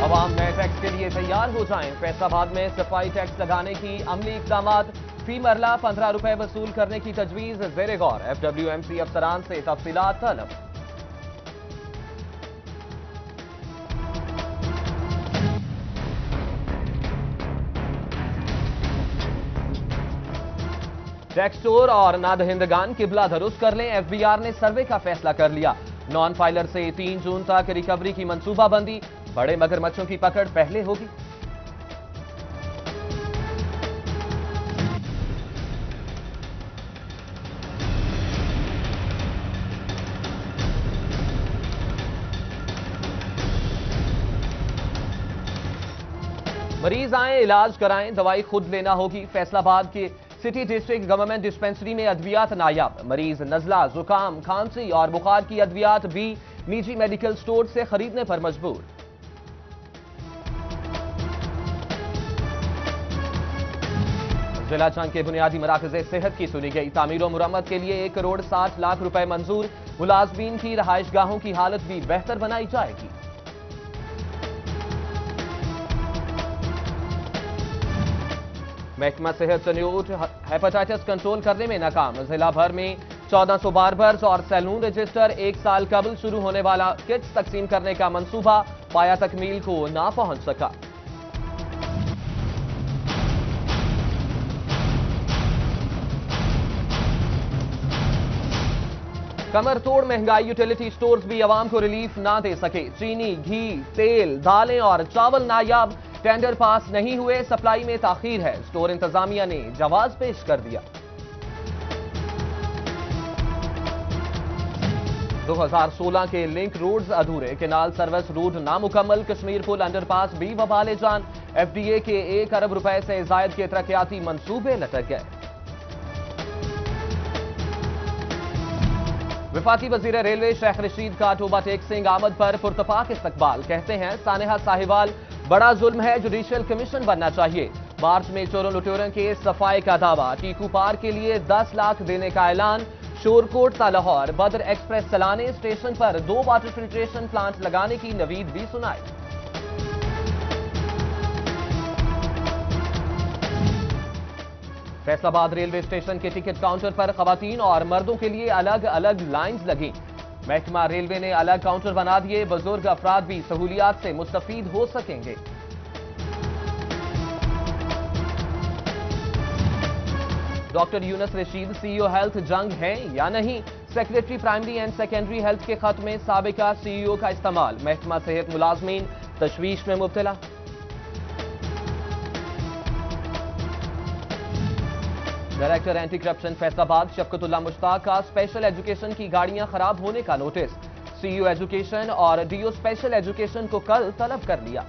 عوام نئے ٹیکس کے لیے تیار ہو جائیں۔ فیصل آباد میں صفائی ٹیکس لگانے کی عملی اقدامات، فی مرلہ 15 روپے وصول کرنے کی تجویز زیر غور۔ FWMC افسران سے تفصیلات طلب۔ ٹیکس چور اور نادہندگان قبلہ درست کر لیں۔ FBR نے سروے کا فیصلہ کر لیا۔ نان فائلر سے 3 جون تک ریکوری کی منصوبہ بندی، بڑے مگرمچھوں کی پکڑ پہلے ہوگی۔ مریض آئیں علاج کرائیں، دوائی خود لینا ہوگی۔ فیصل آباد کے سٹی ڈسٹرکٹ گورنمنٹ ڈسپنسری میں ادویات نایاب۔ مریض نزلہ، زکام، کھانسی اور بخار کی ادویات بھی نجی میڈیکل سٹور سے خریدنے پر مجبور۔ ضلع چنگ کے بنیادی مراکز صحت کی سنی گئی۔ تعمیر و مرمت کے لیے 1 کروڑ 60 لاکھ روپے منظور۔ ملازمین کی رہائش گاہوں کی حالت بھی بہتر بنائی جائے گی۔ محکمہ صحت سنیوٹ ہیپاٹائٹس کنٹرول کرنے میں ناکام۔ ضلع بھر میں 1400 باربرز اور سیلون رجسٹر۔ 1 سال قبل شروع ہونے والا کٹس تقسیم کرنے کا منصوبہ پایا تکمیل کو نہ پہنچ سکا۔ کمر توڑ مہنگائی، یوٹیلیٹی سٹورز بھی عوام کو ریلیف نہ دے سکے۔ چینی، گھی، تیل، دالیں اور چاول نایاب، ٹینڈر پاس نہیں ہوئے، سپلائی میں تاخیر ہے۔ سٹور انتظامیہ نے جواز پیش کر دیا۔ 2016 کے لنک روڈز ادھورے، کینال سروس روڈ نامکمل، کشمیر پل انڈر پاس بھی وبال جان۔ FDA کے 1 ارب روپے سے زائد کے ترقیاتی منصوبے لٹک گئے۔ وفاقی وزیر ریلوے شیخ رشید کا ٹوبہ ٹیکسنگ آمد پر پرتپاک استقبال۔ کہتے ہیں سانحہ ساہیوال بڑا ظلم ہے، جوڈیشل کمیشن بننا چاہیے۔ مارچ میں چوروں لٹوروں کے صفائی کا دعویٰ، ٹیکو پار کے لیے 10 لاکھ دینے کا اعلان۔ شورکوٹ تا لاہور بدر ایکسپریس چلانے، اسٹیشن پر 2 واٹر فلٹریشن پلانٹ لگانے کی نوید بھی سنائی۔ فیصل آباد ریلوے اسٹیشن کے ٹکٹ کاؤنٹر پر خواتین اور مردوں کے لیے الگ الگ لائنز لگیں۔ محکمہ ریلوے نے الگ کاؤنٹر بنا دیے، بزرگ افراد بھی سہولیات سے مستفید ہو سکیں گے۔ ڈاکٹر یونس رشید CEO ہیلتھ جنگ ہیں یا نہیں؟ Secretary primary and secondary health کے خط میں سابقہ CEO کا استعمال، محکمہ صحت ملازمین تشویش میں مبتلا۔ ڈائریکٹر اینٹی کرپشن فیصل آباد شفقت اللہ مشتاق کا اسپیشل ایجوکیشن کی گاڑیاں خراب ہونے کا نوٹس۔ CEO ایجوکیشن اور DO اسپیشل ایجوکیشن کو کل طلب کر لیا۔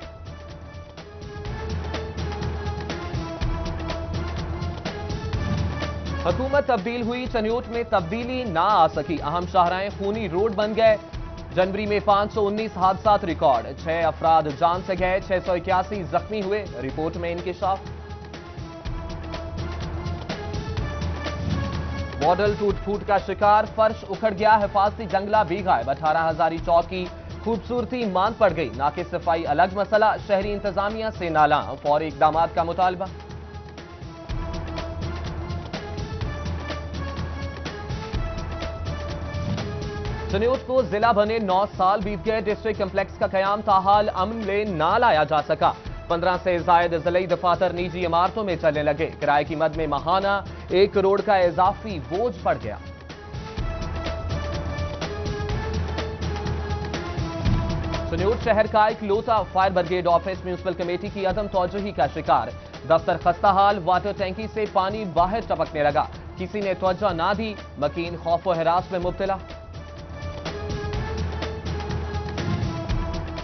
حکومت تبدیل ہوئی، چنیوٹ میں تبدیلی نہ آ سکی، اہم شاہراہیں خونی روڈ بن گئے۔ جنوری میں 519 حادثات ریکارڈ، 6 افراد جان سے گئے، 681 زخمی ہوئے، رپورٹ میں انکشاف۔ ماڈل ٹوٹ پھوٹ کا شکار، فرش اکھڑ گیا، حفاظتی جنگلہ بھی غائب، 18 ہزاری چوک کی خوبصورتی ماند پڑ گئی۔ ناقص صفائی الگ مسئلہ، شہری انتظامیہ سے نالاں، فوری اقدامات کا مطالبہ۔ سنیوٹ کو ضلع بنے 9 سال بیت گئے، ڈسٹرکٹ کمپلیکس کا قیام تاحال عمل میں نہ لایا جا سکا۔ 15 سے زائد ضلعی دفاتر نجی عمارتوں میں چلنے لگے، کرائے کی مد میں ماہانہ 1 کروڑ کا اضافی بوجھ پڑ گیا۔ سنیوٹ شہر کا اکلوتا fire brigade office municipal committee کی عدم توجہی کا شکار، دفتر خستہ حال، واٹر ٹینکی سے پانی باہر ٹپکنے لگا، کسی نے توجہ نہ دی، مکین خوف و ہراس میں مبتلا۔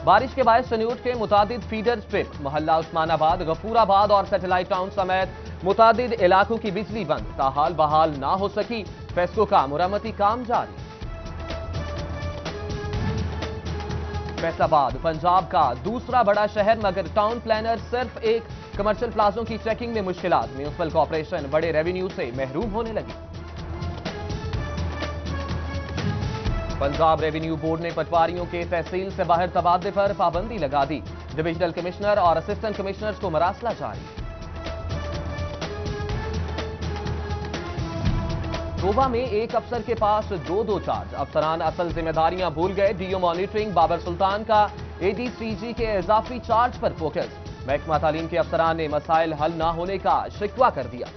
بارش کے باعث سنیوٹ کے متعدد فیڈر سٹرپ، محلہ عثمان آباد، غفور آباد اور سیٹلائٹ ٹاؤن سمیت متعدد علاقوں کی بجلی بند، تاحال بحال نہ ہو سکی، فیسکو کا مرمتی کام جاری۔ فیصل آباد پنجاب کا دوسرا بڑا شہر، مگر ٹاؤن پلانر صرف ایک، کمرشل پلازوں کی چیکنگ میں مشکلات، میونسپل کارپوریشن بڑے ریونیو سے محروم ہونے لگی۔ पंजाब रेवेन्यू बोर्ड ने पटवारियों के तहसील से बाहर तबादले पर पाबंदी लगा दी। डिविजनल कमिश्नर और असिस्टेंट कमिश्नर्स को मरासला जारी। तोबा में एक अफसर के पास दो चार्ज, अफसरान असल जिम्मेदारियां भूल गए। डीओ मॉनिटरिंग बाबर सुल्तान का एडीसीजी के इजाफी चार्ज पर फोकस। महकमा तालीम के अफसरान ने मसाइल हल न होने का शिकवा कर दिया।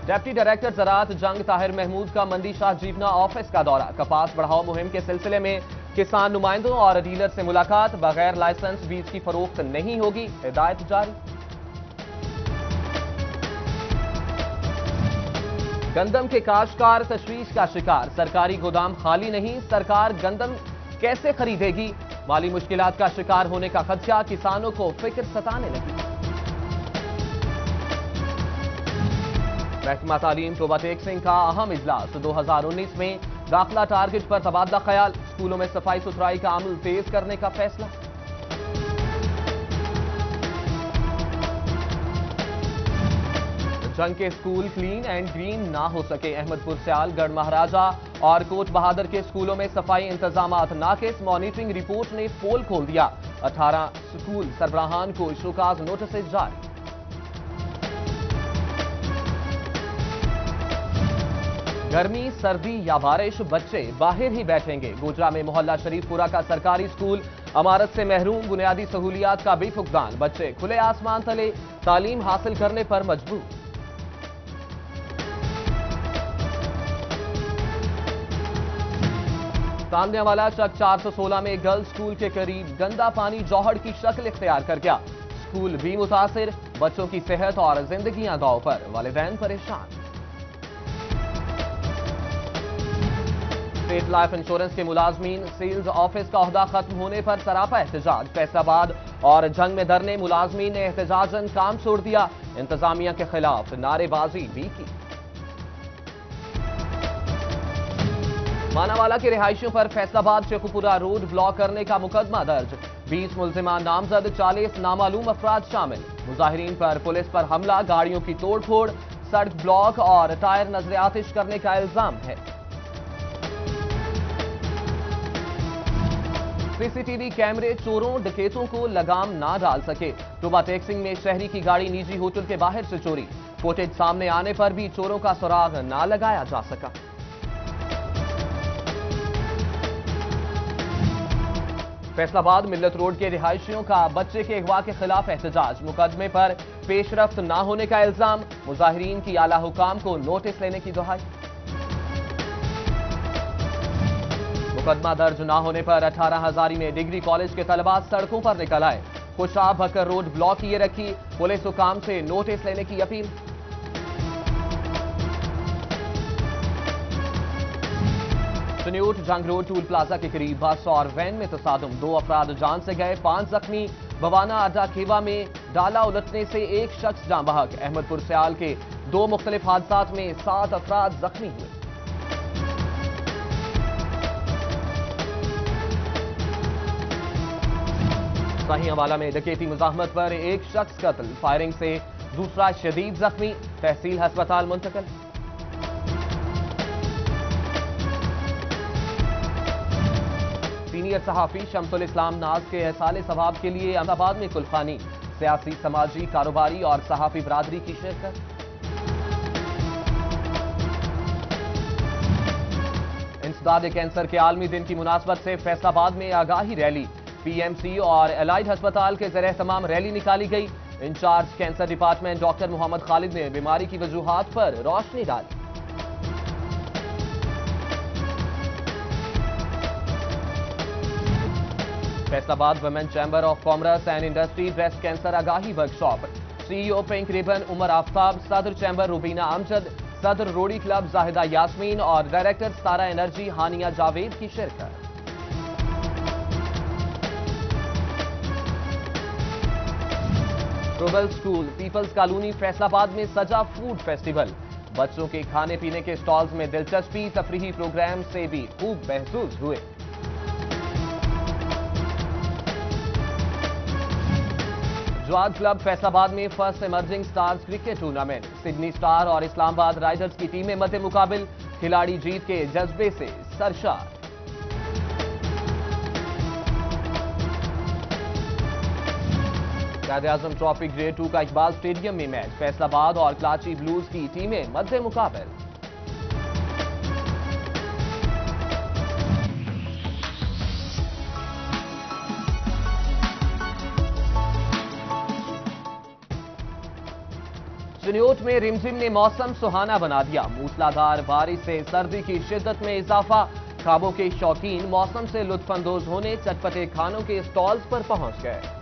डिप्टी डायरेक्टर ज़राअत जंग ताहिर महमूद का मंडी शाह जीवना ऑफिस का दौरा। कपास बढ़ाओ मुहिम के सिलसिले में किसान नुमाइंदों और डीलर से मुलाकात। बगैर लाइसेंस बीज की फरोख्त नहीं होगी, हिदायत जारी। गंदम के काश्तकार तशवीश का शिकार, सरकारी गोदाम खाली नहीं, सरकार गंदम कैसे खरीदेगी। माली मुश्किलात का शिकार होने का खदशा, किसानों को फिक्र सताने लगी। महकमा तालीम तोबा टेक सिंह का अहम इजलास। 2019 में दाखिला टारगेट पर तबादला ख्याल, स्कूलों में सफाई सुथराई का अमल तेज करने का फैसला। जंग के स्कूल क्लीन एंड ग्रीन ना हो सके। अहमदपुर सियाल, गढ़ महाराजा और कोट बहादुर के स्कूलों में सफाई इंतजामात नाकिस। मॉनिटरिंग रिपोर्ट ने पोल खोल दिया। 18 स्कूल सरबराहान को शोकाज नोटिस जारी। गर्मी, सर्दी या बारिश, बच्चे बाहर ही बैठेंगे। गोजरा में मोहल्ला शरीफपुरा का सरकारी स्कूल अमारत से महरूम, बुनियादी सहूलियात का भी फुकदान। बच्चे खुले आसमान तले तालीम हासिल करने पर मजबूर। तांदनेवाला चक 416 में गर्ल्स स्कूल के करीब गंदा पानी जौहर की शक्ल इख्तियार कर गया। स्कूल भी मुतासिर, बच्चों की सेहत और जिंदगियां दांव पर, वालिदैन परेशान। स्टेट लाइफ इंश्योरेंस के मुलाजमीन, सेल्स ऑफिस का ओहदा खत्म होने पर सरापा एहतजाज। फैसलाबाद और जंग में धरने, मुलाजमीन ने एहतजाजन काम छोड़ दिया। इंतजामिया के खिलाफ नारेबाजी भी की। मानावाला के रिहायशियों पर फैसलाबाद शेखुपुरा रोड ब्लॉक करने का मुकदमा दर्ज। 20 मुलजिमान नामजद, 40 नामालूम अफराद शामिल। मुजाहिरीन पर पुलिस पर हमला, गाड़ियों की तोड़फोड़, सड़क ब्लॉक और टायर नजर आतिश करने का इल्जाम है। सीसीटीवी कैमरे चोरों डकैतों को लगाम ना डाल सके। तोबा टेक सिंह में शहरी की गाड़ी निजी होटल के बाहर से चोरी। फुटेज सामने आने पर भी चोरों का सुराग ना लगाया जा सका। फैसलाबाद मिल्लत रोड के रिहायशियों का बच्चे के अगवा के खिलाफ एहतजाज। मुकदमे पर पेशरफ्त ना होने का इल्जाम। मुजाहिरीन की आला हुकाम को नोटिस लेने की दुहाई। मुकदमा दर्ज न होने पर 18 हजारी में डिग्री कॉलेज के तलबा सड़कों पर निकल आए। खुशाब बकर रोड ब्लॉक किए रखी, पुलिस हुकाम से नोटिस लेने की अपील। सन्यूट जंग रोड टूल प्लाजा के करीब बस और वैन में तसादुम, 2 अफराद जान से गए, 5 जख्मी। बवाना अड्डा खेवा में डाला उलटने से एक शख्स जाँ बहक। अहमदपुर सियाल के 2 मुख्तलिफ हादसात में 7 अफराद जख्मी हुए। शाही अवाला में डकैती मुजाहमत पर एक शख्स कत्ल, फायरिंग से दूसरा शदीद जख्मी, तहसील अस्पताल मुंतकिल। सीनियर सहाफी शम्सुल इस्लाम नाज के एहसाले सवाब के लिए अहमदाबाद में कुलखानी। सियासी, समाजी, कारोबारी और सहाफी बरादरी की शिरकत। इंसदाद कैंसर के आलमी दिन की मुनासबत से फैसलाबाद में आगाही रैली। पीएमसी और एलाइड अस्पताल के ज़रिए तमाम रैली निकाली गई। Incharge cancer department doctor Mohammad Khalid ने बीमारी की वजूहात पर रोशनी डाली। Faisalabad women chamber of commerce and industry breast cancer आगाही workshop. CEO pink ribbon Umar Aftab, सदर चैंबर रुबीना अमजद, सदर रोडी क्लब जाहिदा यास्मीन और डायरेक्टर सारा एनर्जी हानिया जावेद की शिरकत। Global school peoples colony Faisalabad में सजा फूड फेस्टिवल। बच्चों के खाने पीने के स्टॉल्स में दिलचस्पी, तफरीही प्रोग्राम से भी खूब महसूस हुए। जवाद क्लब फैसलाबाद में first emerging stars cricket tournament. Sydney star और इस्लामाबाद राइडर्स की टीमें मध्य मुकाबिल। खिलाड़ी जीत के जज्बे से सरशार। कायद-ए-आज़म ट्रॉफी ग्रेड 2 का इकबाल स्टेडियम में मैच। फैसलाबाद और कराची ब्लूज की टीमें मध्य मुकाबिल। चिन्योट में रिमझिम ने मौसम सुहाना बना दिया। मूसलाधार बारिश से सर्दी की शिद्दत में इजाफा। खाबों के शौकीन मौसम से लुत्फानंदोज होने चटपटे खानों के स्टॉल्स पर पहुंच गए।